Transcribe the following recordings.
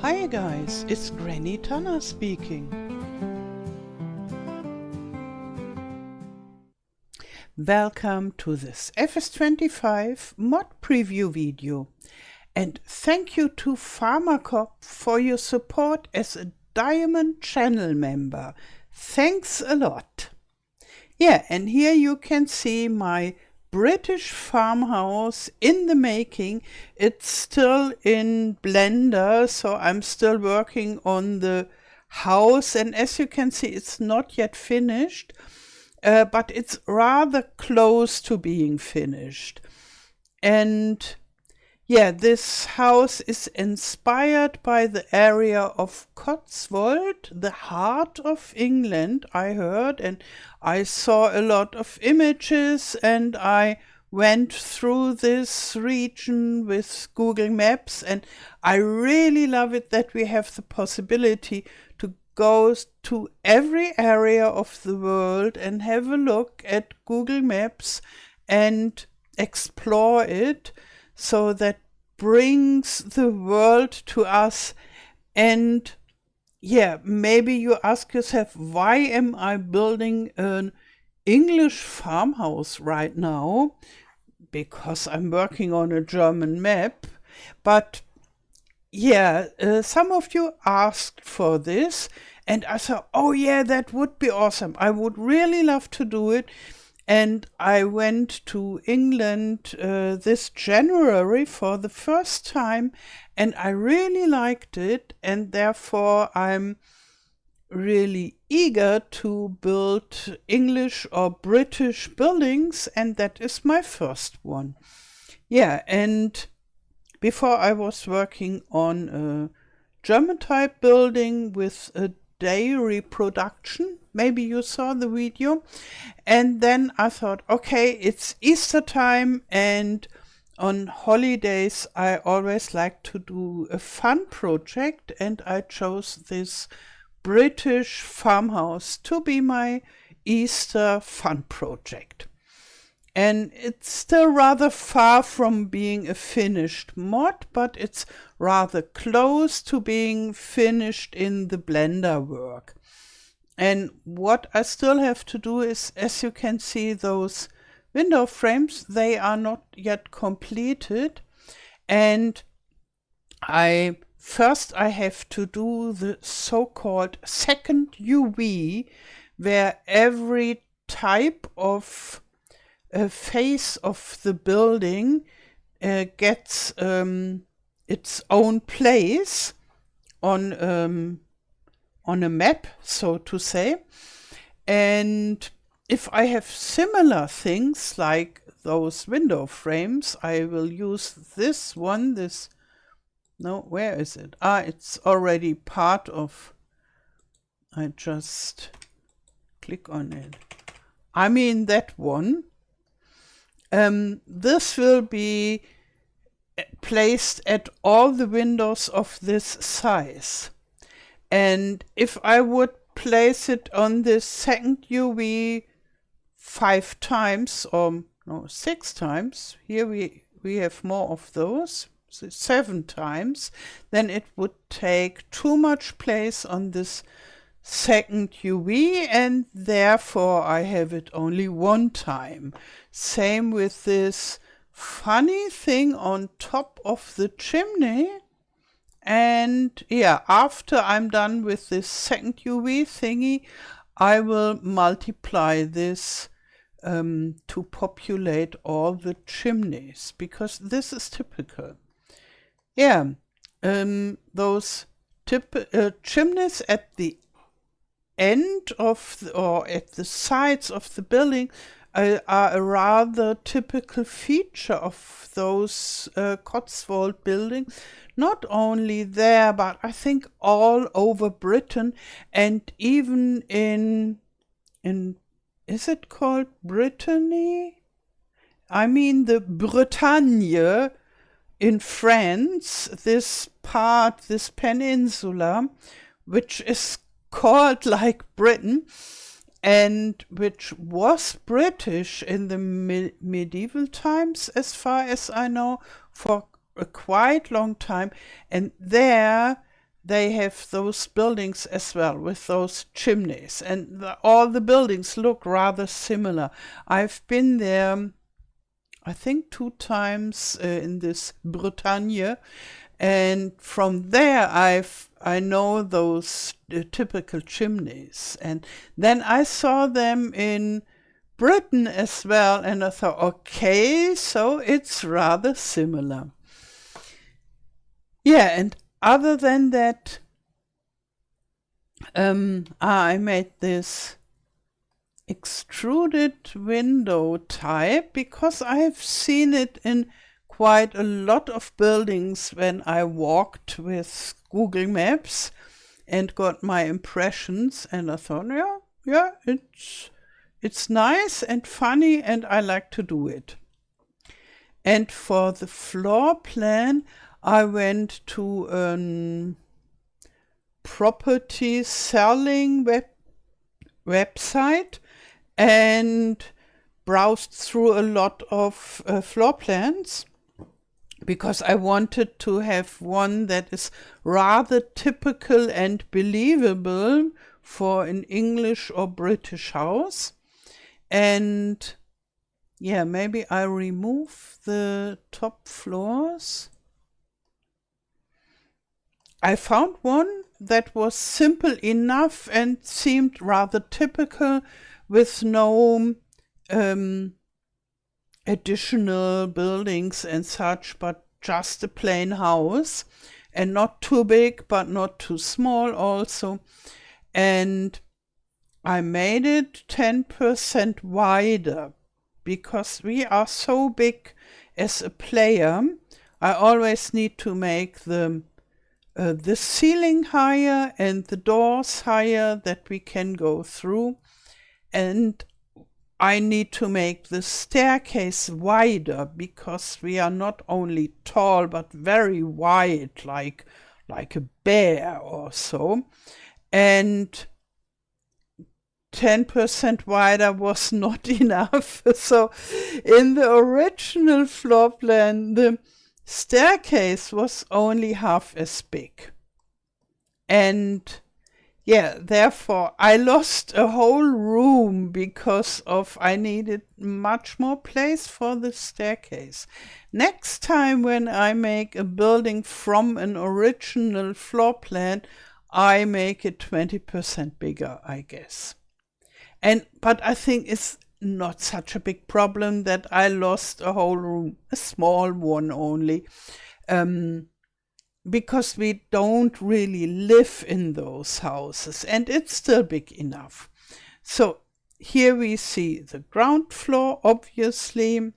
Hi guys, it's Granny Tana speaking. Welcome to this FS25 mod preview video, and thank you to Pharmacop for your support as a Diamond channel member. Thanks a lot. Yeah, and here you can see my British farmhouse in the making. It's still in Blender, so I'm still working on the house, and as you can see, it's not yet finished, but it's rather close to being finished. And yeah, this house is inspired by the area of Cotswold, the heart of England, I heard, and I saw a lot of images, and I went through this region with Google Maps, and I really love it that we have the possibility to go to every area of the world and have a look at Google Maps and explore it. So that brings the world to us. And yeah, maybe you ask yourself, why am I building an English farmhouse right now? Because I'm working on a German map. But yeah, some of you asked for this, and I thought, oh yeah, that would be awesome. I would really love to do it. And I went to England this January for the first time, and I really liked it, and therefore I'm really eager to build English or British buildings, and that is my first one. Yeah, and before I was working on a German type building with a dairy production. Maybe you saw the video. And then I thought, okay, it's Easter time, and on holidays I always like to do a fun project, and I chose this British farmhouse to be my Easter fun project. And it's still rather far from being a finished mod, but it's rather close to being finished in the Blender work. And what I still have to do is, as you can see, those window frames, they are not yet completed. And first I have to do the so-called second UV, where every type of face of the building gets its own place on a map, so to say. And if I have similar things like those window frames, I will use this one, where is it? It's already part of, I just click on it. I mean that one. This will be placed at all the windows of this size. And if I would place it on this second UV 5 times, or no, 6 times, here we have more of those, so 7 times, then it would take too much place on this second UV, and therefore I have it only 1 time. Same with this funny thing on top of the chimney. And yeah, after I'm done with this second UV thingy, I will multiply this to populate all the chimneys, because this is typical. Yeah, those chimneys at the end of or at the sides of the building are a rather typical feature of those Cotswold buildings. Not only there, but I think all over Britain, and even in is it called Brittany? I mean the Bretagne in France, this peninsula, which is called like Britain, and which was British in the medieval times, as far as I know, for a quite long time. And there they have those buildings as well with those chimneys, and all the buildings look rather similar. I've been there, I think 2 times in this Bretagne, and from there I know those typical chimneys, and then I saw them in Britain as well, and I thought, okay, so it's rather similar. Yeah, and other than that, I made this extruded window type because I've seen it in quite a lot of buildings when I walked with Google Maps and got my impressions, and I thought, yeah, it's nice and funny, and I like to do it. And for the floor plan, I went to a property selling website and browsed through a lot of floor plans, because I wanted to have one that is rather typical and believable for an English or British house. And yeah, maybe I remove the top floors. I found one that was simple enough and seemed rather typical, with no additional buildings and such, but just a plain house, and not too big but not too small also. And I made it 10% wider because we are so big as a player. I always need to make the ceiling higher and the doors higher that we can go through, and I need to make the staircase wider because we are not only tall but very wide, like a bear or so. And 10% wider was not enough. So in the original floor plan, the staircase was only half as big. And yeah, therefore I lost a whole room because I needed much more place for the staircase. Next time when I make a building from an original floor plan, I make it 20% bigger, I guess. But I think it's not such a big problem that I lost a whole room, a small one only, because we don't really live in those houses, and it's still big enough. So here we see the ground floor, obviously.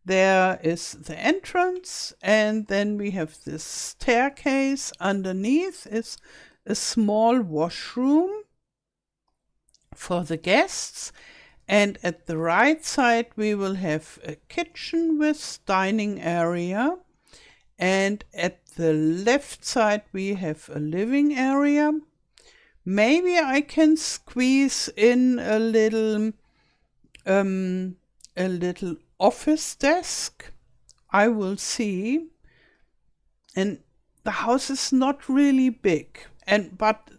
There is the entrance, and then we have this staircase. Underneath is a small washroom for the guests, and at the right side we will have a kitchen with dining area, and at the left side we have a living area. Maybe I can squeeze in a little office desk. I will see. And the house is not really big, but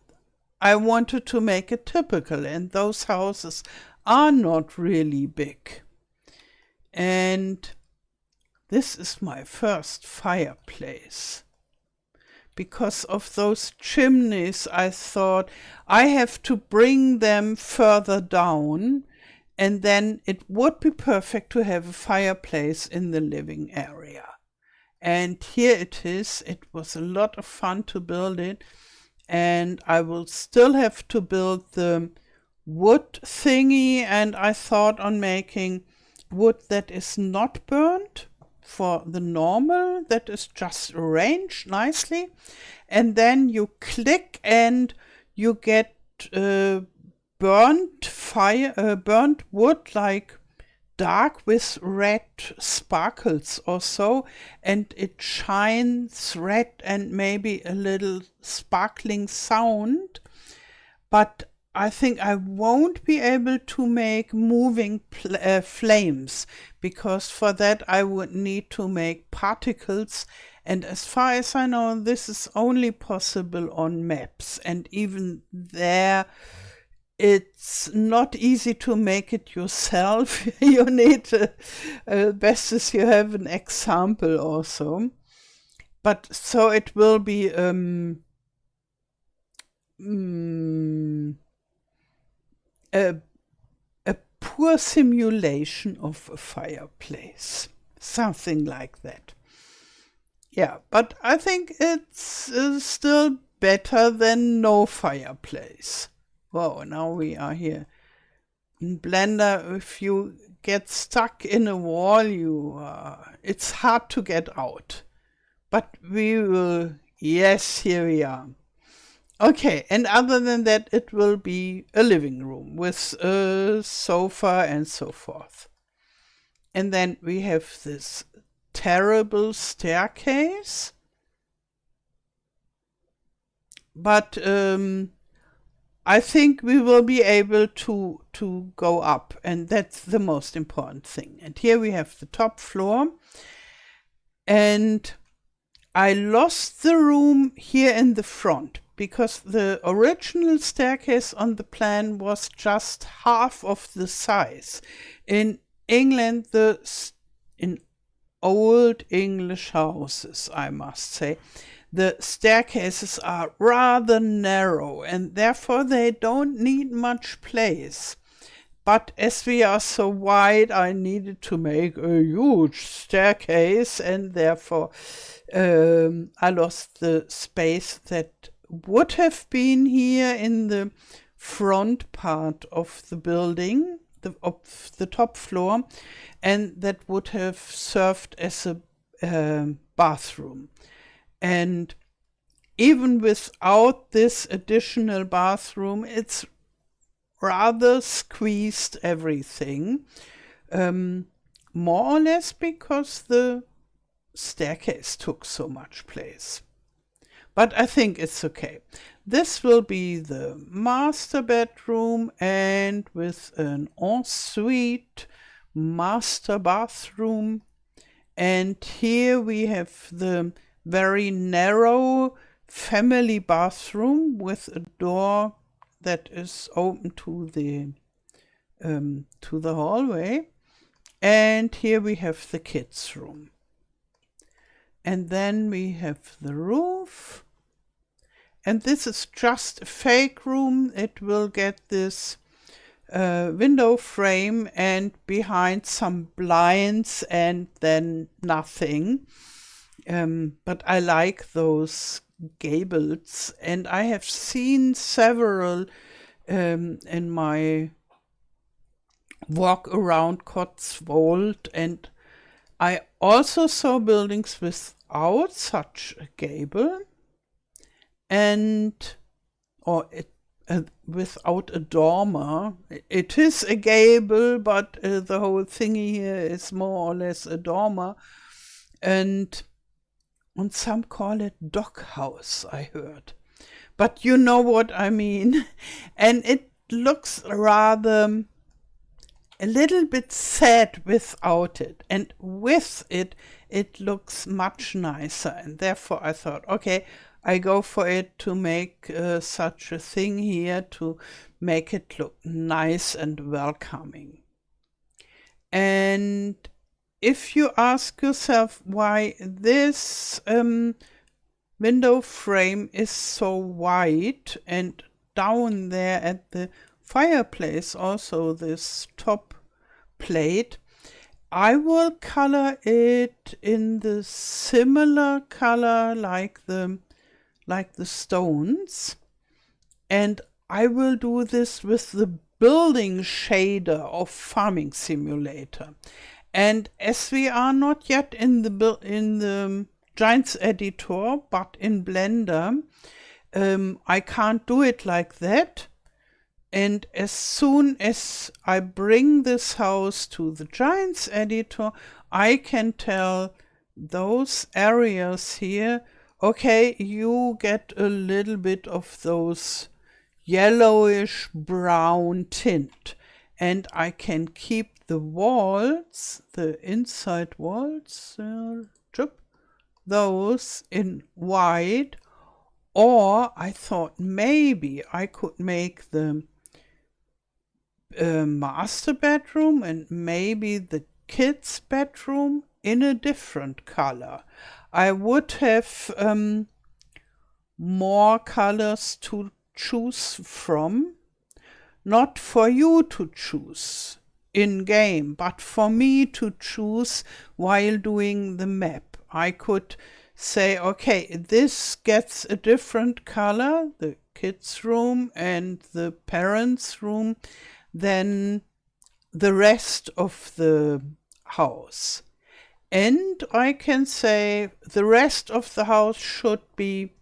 I wanted to make it typical, and those houses are not really big. And this is my first fireplace. Because of those chimneys, I thought I have to bring them further down, and then it would be perfect to have a fireplace in the living area. And here it is. It was a lot of fun to build it. And I will still have to build the wood thingy, and I thought on making wood that is not burnt for the normal, that is just arranged nicely, and then you click and you get burnt wood, like dark with red sparkles or so, and it shines red and maybe a little sparkling sound. But I think I won't be able to make moving flames, because for that I would need to make particles, And as far as I know, this is only possible on maps. And even there, it's not easy to make it yourself. You need, best is you have an example also. But so it will be a poor simulation of a fireplace. Something like that. Yeah, but I think it's still better than no fireplace. Whoa, now we are here. In Blender, if you get stuck in a wall, it's hard to get out. But we will, yes, here we are. Okay, and other than that, it will be a living room with a sofa and so forth. And then we have this terrible staircase. But I think we will be able to go up, and that's the most important thing. And here we have the top floor. And I lost the room here in the front, because the original staircase on the plan was just half of the size. In England, in old English houses, I must say, the staircases are rather narrow, and therefore they don't need much place. But as we are so wide, I needed to make a huge staircase, and therefore I lost the space that would have been here in the front part of the building, of the top floor, and that would have served as a bathroom. And even without this additional bathroom, it's rather squeezed everything, more or less because the staircase took so much place. But I think it's okay. This will be the master bedroom, and with an ensuite master bathroom. And here we have the very narrow family bathroom with a door that is open to the hallway. And here we have the kids' room. And then we have the roof. And this is just a fake room. It will get this window frame and behind some blinds and then nothing. But I like those gables, and I have seen several in my walk around Cotswold, and I also saw buildings without such a gable, without a dormer. It is a gable, but the whole thingy here is more or less a dormer, and some call it doghouse, I heard. But you know what I mean. And it looks rather a little bit sad without it. And with it, it looks much nicer. And therefore I thought, okay, I go for it to make such a thing here, to make it look nice and welcoming. And if you ask yourself why this window frame is so wide, and down there at the fireplace also this top plate, I will color it in the similar color like the stones, and I will do this with the building shader of Farming Simulator. And as we are not yet in the Giants editor, but in Blender, I can't do it like that. And as soon as I bring this house to the Giants editor, I can tell those areas here, okay, you get a little bit of those yellowish brown tint. And I can keep the walls, the inside walls, those in white, or I thought maybe I could make the master bedroom and maybe the kids' bedroom in a different color. I would have more colors to choose from, not for you to choose in game, but for me to choose while doing the map. I could say, okay, this gets a different color, the kids' room and the parents' room, than the rest of the house. And I can say the rest of the house should be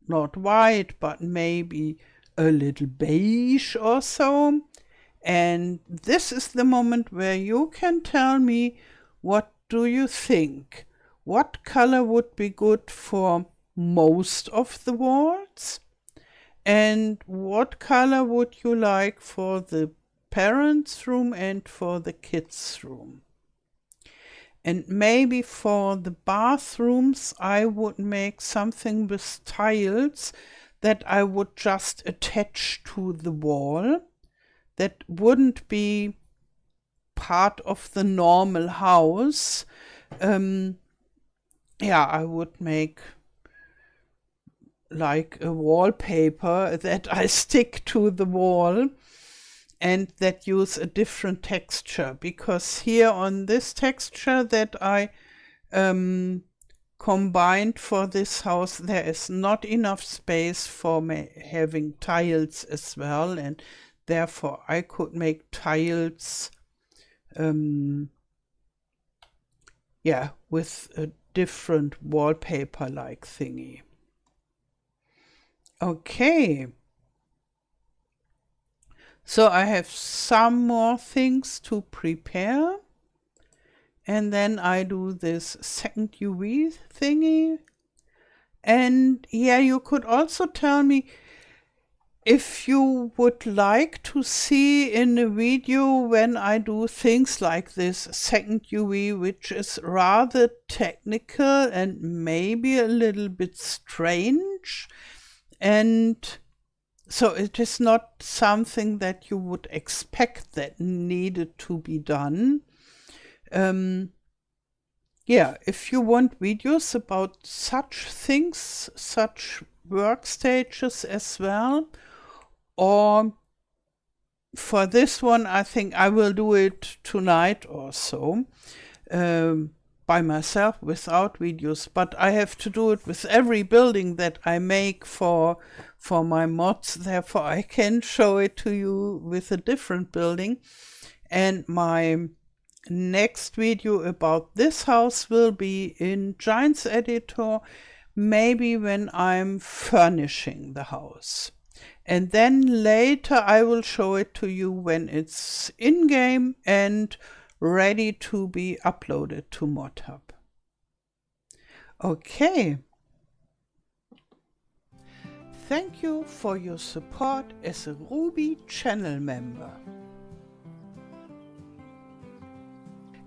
not white, but maybe a little beige or so. And this is the moment where you can tell me, what do you think? What color would be good for most of the walls? And what color would you like for the parents' room and for the kids' room? And maybe for the bathrooms, I would make something with tiles that I would just attach to the wall. That wouldn't be part of the normal house. Yeah, I would make like a wallpaper that I stick to the wall and that use a different texture, because here on this texture that I combined for this house, there is not enough space for having tiles as well, and therefore I could make tiles yeah, with a different wallpaper like thingy. Okay. So I have some more things to prepare. And then I do this second UV thingy. And yeah, you could also tell me if you would like to see in a video when I do things like this second UV, which is rather technical and maybe a little bit strange. And so it is not something that you would expect that needed to be done. Yeah, if you want videos about such things, such work stages as well, or for this one, I think I will do it tonight or so, by myself without videos, but I have to do it with every building that I make for my mods, therefore I can show it to you with a different building. And my next video about this house will be in Giants Editor, maybe when I'm furnishing the house. And then later I will show it to you when it's in-game and ready to be uploaded to ModHub. Okay. Thank you for your support as a Ruby channel member.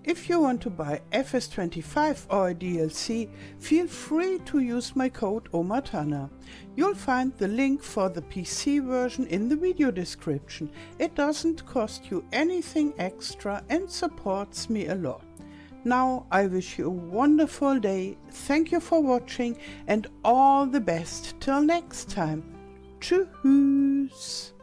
If you want to buy FS25 or a DLC, feel free to use my code OMATANA. You'll find the link for the PC version in the video description. It doesn't cost you anything extra and supports me a lot. Now I wish you a wonderful day, thank you for watching and all the best till next time. Tschüss!